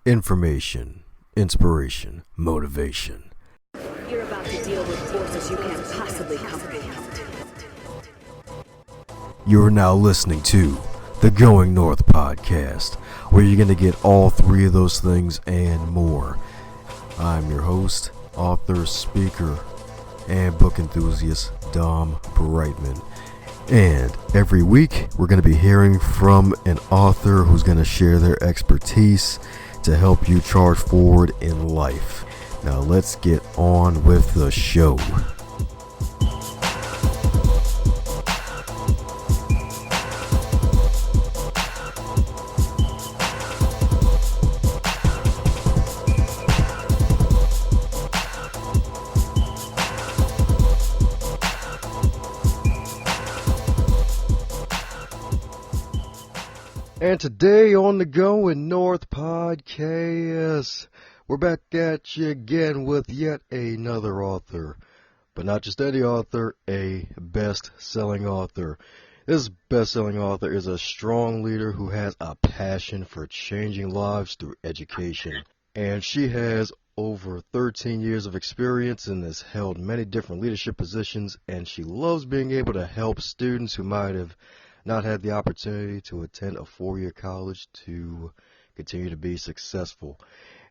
Information, inspiration, motivation. You're about to deal with forces you can't possibly comprehend. You're now listening to the Going North podcast, where you're going to get all three of those things and more. I'm your host, author, speaker, and book enthusiast, Dom Brightman. And every week, we're going to be hearing from an author who's going to share their expertise to help you charge forward in life. Now let's get on with the show. And today on the Going North podcast, we're back at you again with yet another author. But not just any author, a best-selling author. This best-selling author is a strong leader who has a passion for changing lives through education. And she has over 13 years of experience and has held many different leadership positions. And she loves being able to help students who might have not had the opportunity to attend a four-year college to continue to be successful.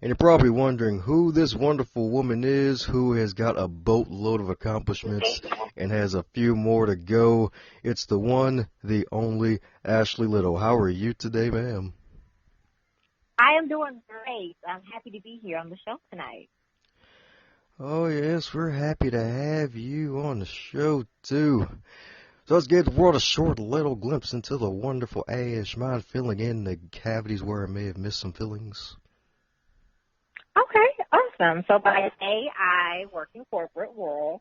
And you're probably wondering who this wonderful woman is, who has got a boatload of accomplishments and has a few more to go. It's the one, the only Ashley Little. How are you today, ma'am? I am doing great. I'm happy to be here on the show tonight. Oh, yes, we're happy to have you on the show, too. So let's give the world a short little glimpse into the wonderful Ash. Mind filling in the cavities where I may have missed some fillings? Okay, awesome. So by day, I work in corporate world,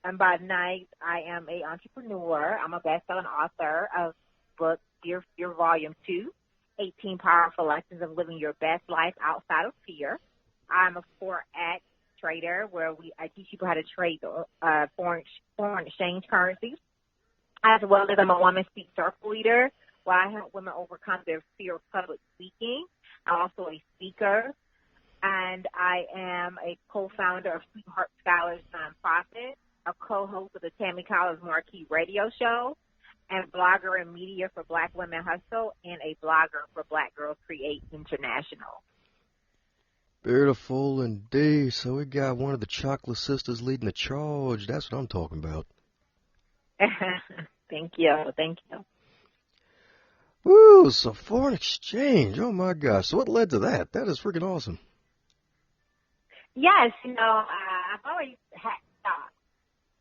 and by night, I am an entrepreneur. I'm a best-selling author of book Fear Volume 2, 18 Powerful Lessons of Living Your Best Life Outside of Fear. I'm a Forex trader where I teach people how to trade foreign exchange currencies. As well as I'm a woman speak circle leader, where I help women overcome their fear of public speaking. I'm also a speaker, and I am a co-founder of Sweetheart Scholars nonprofit, a co-host of the Tammy Collins Marquee radio show, and blogger and media for Black Women Hustle, and a blogger for Black Girls Create International. Beautiful indeed. So we got one of the Chocolate Sisters leading the charge. That's what I'm talking about. Thank you. Woo, so foreign exchange. Oh, my gosh. So what led to that? That is freaking awesome. Yes, I've always had stocks,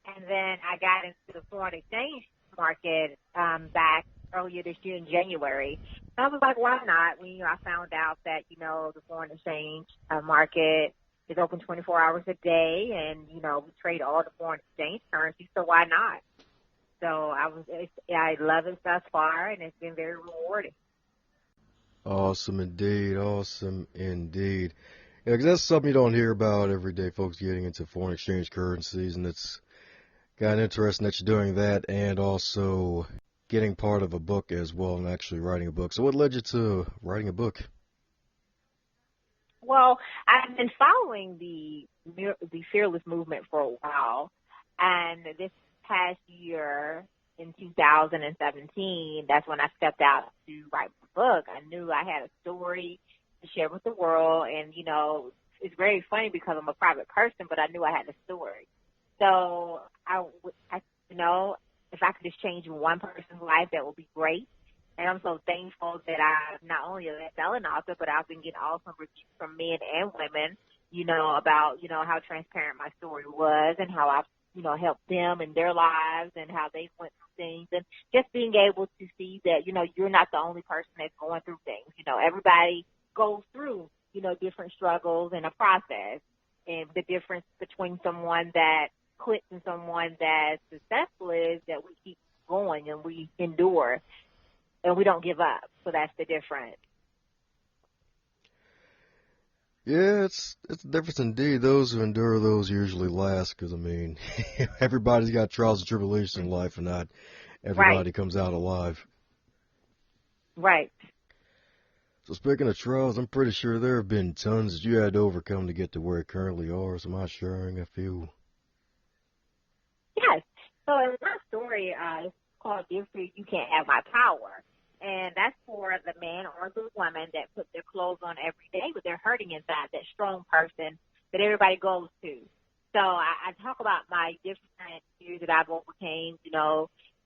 and then I got into the foreign exchange market back earlier this year in January. And I was like, why not? When I found out that, the foreign exchange market is open 24 hours a day, and, we trade all the foreign exchange currencies, so why not? So I love it thus far, and it's been very rewarding. Awesome indeed. Yeah, 'cause that's something you don't hear about every day, folks getting into foreign exchange currencies, and it's kind of interesting that you're doing that and also getting part of a book as well and actually writing a book. So what led you to writing a book? Well, I've been following the Fearless movement for a while, and this past year in 2017, that's when I stepped out to write the book. I knew I had a story to share with the world, and it's very funny because I'm a private person, but I knew I had a story. So I if I could just change one person's life, that would be great. And I'm so thankful that I'm not only a best-selling author, but I've been getting awesome reviews from men and women, about how transparent my story was and how I've help them in their lives and how they went through things, and just being able to see that, you're not the only person that's going through things. Everybody goes through, different struggles in a process, and the difference between someone that quits and someone that's successful is that we keep going and we endure and we don't give up. So that's the difference. Yeah, it's a difference indeed. Those who endure those usually last because, everybody's got trials and tribulations in life, and not everybody comes out alive. Right. So speaking of trials, I'm pretty sure there have been tons that you had to overcome to get to where you currently are. So am I sharing a few? Yes. So in my story, it's called Dear Fear, You Can't Have My Power. And that's for the man or the woman that put their clothes on every day, but they're hurting inside, that strong person that everybody goes to. So I talk about my different fears that I've overcame,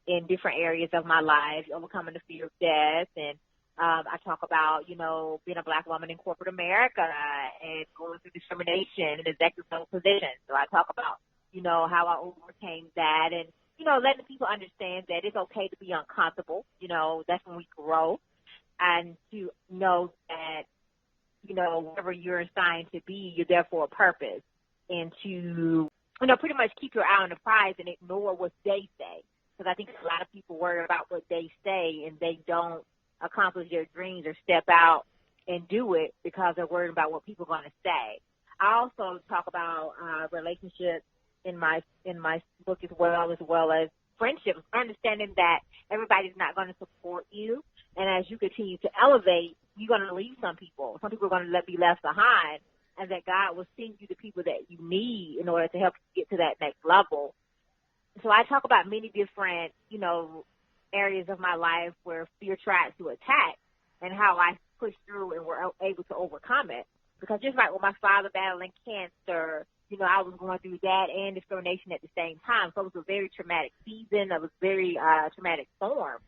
in different areas of my life, overcoming the fear of death. And I talk about, being a black woman in corporate America and going through discrimination in executive positions. So I talk about, how I overcame that and, letting people understand that it's okay to be uncomfortable. That's when we grow, and to know that, wherever you're assigned to be, you're there for a purpose, and to, pretty much keep your eye on the prize and ignore what they say. Because I think a lot of people worry about what they say and they don't accomplish their dreams or step out and do it because they're worried about what people are going to say. I also talk about relationships in my book as well as friendships, understanding that everybody's not going to support you, and as you continue to elevate, you're going to leave some people. Some people are going to be left behind, and that God will send you the people that you need in order to help you get to that next level. So I talk about many different, areas of my life where fear tried to attack and how I pushed through and were able to overcome it. Because just like with my father battling cancer, I was going through that and discrimination at the same time. So it was a very traumatic season. It was a very traumatic storm.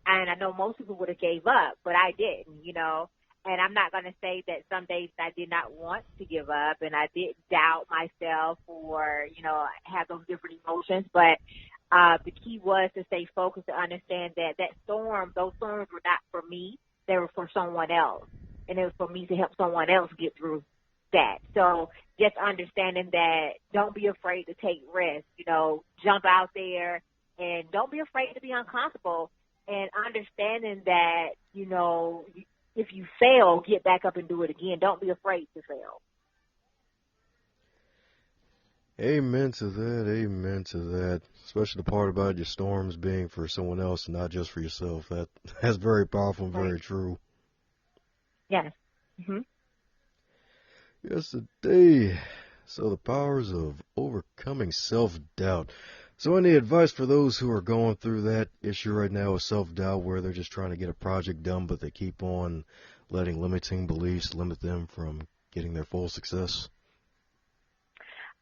And I know most people would have gave up, but I didn't, And I'm not going to say that some days I did not want to give up and I didn't doubt myself or, have those different emotions. But the key was to stay focused, to understand that those storms were not for me. They were for someone else. And it was for me to help someone else get through that. So just understanding that don't be afraid to take risks, jump out there and don't be afraid to be uncomfortable, and understanding that, if you fail, get back up and do it again. Don't be afraid to fail. Amen to that. Amen to that. Especially the part about your storms being for someone else and not just for yourself. That's very powerful and very true. Yes. Mm-hmm. Yes, indeed. So the powers of overcoming self-doubt. So any advice for those who are going through that issue right now with self-doubt where they're just trying to get a project done, but they keep on letting limiting beliefs limit them from getting their full success?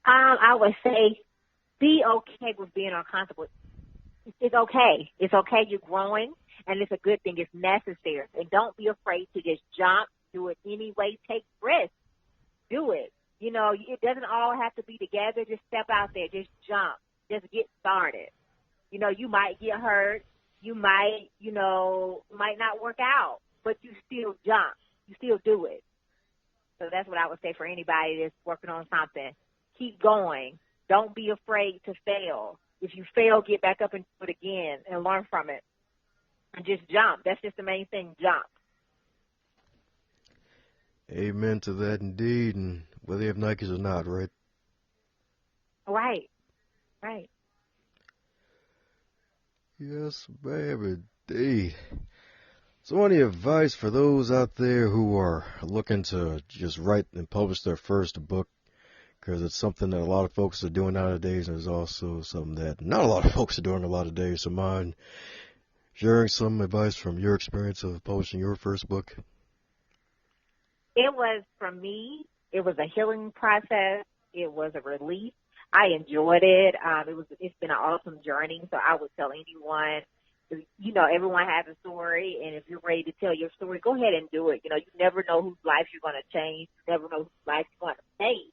I would say be okay with being uncomfortable. It's okay. It's okay. You're growing, and it's a good thing. It's necessary. And don't be afraid to just jump, do it anyway, take risks. Do it. It doesn't all have to be together. Just step out there. Just jump. Just get started. You might get hurt. You might, might not work out, but you still jump. You still do it. So that's what I would say for anybody that's working on something. Keep going. Don't be afraid to fail. If you fail, get back up and do it again and learn from it. And just jump. That's just the main thing, jump. Amen to that indeed, and whether you have Nikes or not, right? Right. Right. Yes, ma'am, indeed. So any advice for those out there who are looking to just write and publish their first book? Because it's something that a lot of folks are doing nowadays, and it's also something that not a lot of folks are doing a lot of days. So mind sharing some advice from your experience of publishing your first book? It was, for me, it was a healing process. It was a relief. I enjoyed it. It's been an awesome journey. So I would tell anyone, everyone has a story, and if you're ready to tell your story, go ahead and do it. You never know whose life you're going to change. You never know whose life you're going to save.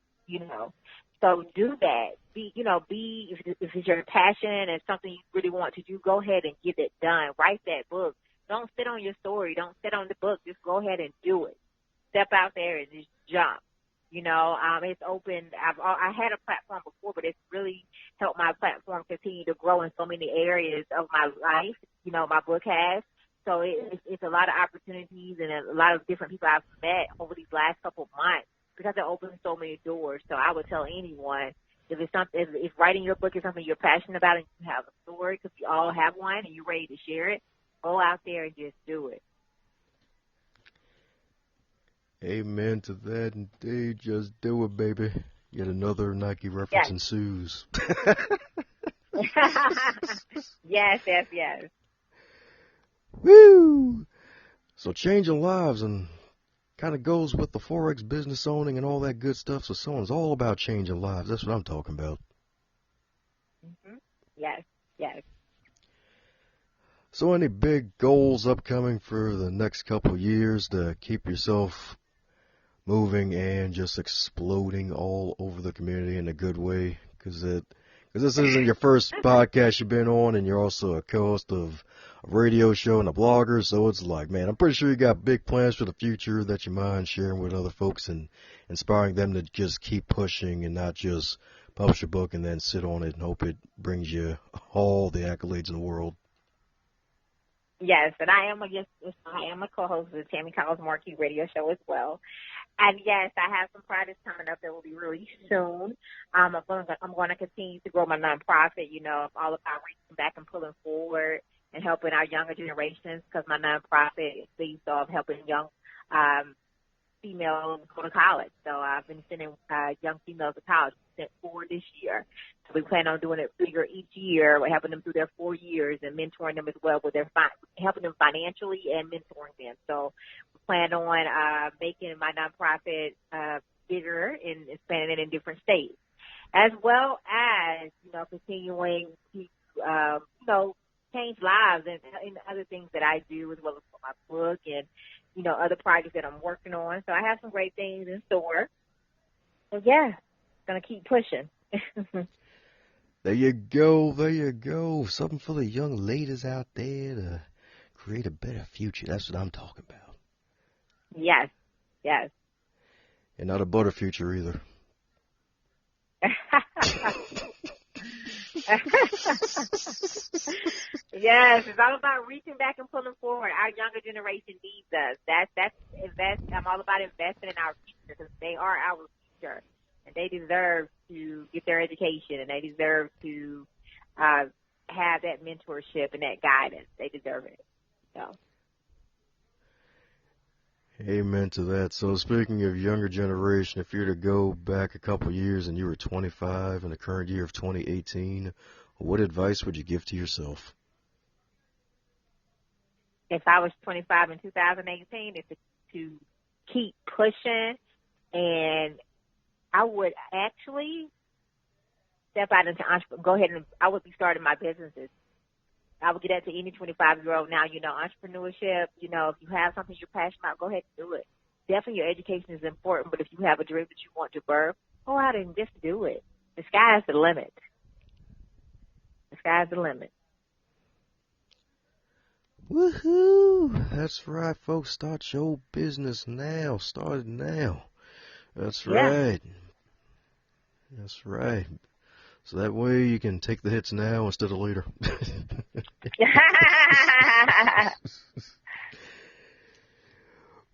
So do that. If it's your passion and something you really want to do, go ahead and get it done. Write that book. Don't sit on your story. Don't sit on the book. Just go ahead and do it. Step out there and just jump. It's open. I had a platform before, but it's really helped my platform continue to grow in so many areas of my life. My book has. So it's a lot of opportunities and a lot of different people I've met over these last couple of months because it opens so many doors. So I would tell anyone, if writing your book is something you're passionate about and you have a story, because we all have one and you're ready to share it, go out there and just do it. Amen to that indeed. Just do it, baby. Yet another Nike reference Yes. ensues. Yes, yes, yes. Woo! So changing lives and kind of goes with the Forex business owning and all that good stuff. So someone's all about changing lives. That's what I'm talking about. Hmm. Yes, yes. So any big goals upcoming for the next couple of years to keep yourself moving and just exploding all over the community in a good way? Because this isn't your first podcast you've been on, and you're also a co-host of a radio show and a blogger. So it's like, man, I'm pretty sure you got big plans for the future that you mind sharing with other folks and inspiring them to just keep pushing and not just publish a book and then sit on it and hope it brings you all the accolades in the world. Yes, and I am a co-host of the Tammy Collins Marquee radio show as well. And yes, I have some projects coming up that will be really soon. I'm going to continue to grow my nonprofit. You know, I'm all about reaching back and pulling forward and helping our younger generations because my nonprofit is based off helping young females go to college. So I've been sending young females to college. We sent 4 this year. So we plan on doing it bigger each year. We're helping them through their 4 years and mentoring them as well with helping them financially and mentoring them. So we plan on making my nonprofit bigger and expanding it in different states, as well as, you know, continuing to, change lives and other things that I do, as well as for my book and, you know, other projects that I'm working on. So I have some great things in store. So yeah, gonna keep pushing. There you go, there you go. Something for the young ladies out there to create a better future. That's what I'm talking about. Yes, yes. And not a butter future either. Yes, it's all about reaching back and pulling forward. Our younger generation needs us. That's invest. I'm all about investing in our future because they are our future, and they deserve to get their education, and they deserve to have that mentorship and that guidance. They deserve it. So. Amen to that. So speaking of younger generation, if you were to go back a couple years and you were 25 in the current year of 2018, what advice would you give to yourself? If I was 25 in 2018, it's to keep pushing, and I would actually step out into entrepreneur. Go ahead and I would be starting my businesses. I would get that to any 25-year-old now. You know, entrepreneurship. You know, if you have something you're passionate about, go ahead and do it. Definitely, your education is important, but if you have a dream that you want to birth, go out and just do it. The sky's the limit. The sky's the limit. Woohoo! That's right, folks. Start your business now. Start it now. That's right. That's right. So that way you can take the hits now instead of later.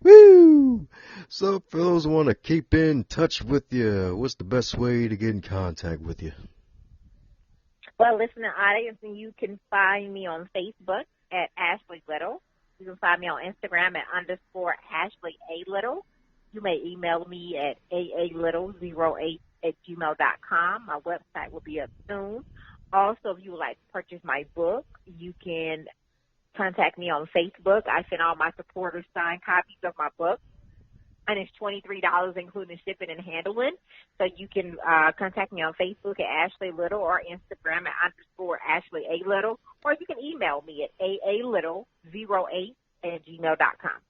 Woo! So for those who want to keep in touch with you, what's the best way to get in contact with you? Well, listening audience, and you can find me on Facebook at Ashley Little. You can find me on Instagram at _Ashley A. Little. You may email me at aalittle08@gmail.com. My website will be up soon. Also, if you would like to purchase my book, you can contact me on Facebook. I send all my supporters signed copies of my book, and it's $23 including shipping and handling. So you can contact me on Facebook at Ashley Little or Instagram at _Ashley A. Little, or you can email me at aalittle08@gmail.com.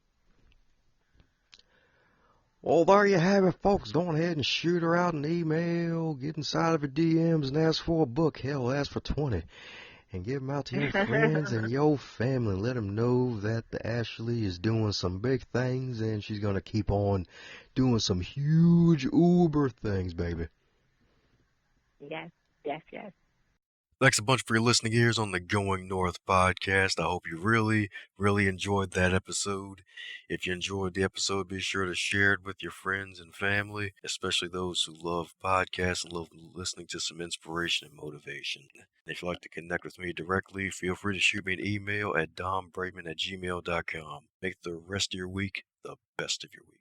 Well, there you have it, folks. Go ahead and shoot her out an email, get inside of her DMs and ask for a book. Hell, ask for 20. And give them out to your friends and your family. Let them know that the Ashley is doing some big things and she's going to keep on doing some huge Uber things, baby. Yes, yes, yes. Thanks a bunch for your listening ears on the Going North podcast. I hope you really, really enjoyed that episode. If you enjoyed the episode, be sure to share it with your friends and family, especially those who love podcasts and love listening to some inspiration and motivation. And if you'd like to connect with me directly, feel free to shoot me an email at dombraidman@gmail.com. Make the rest of your week the best of your week.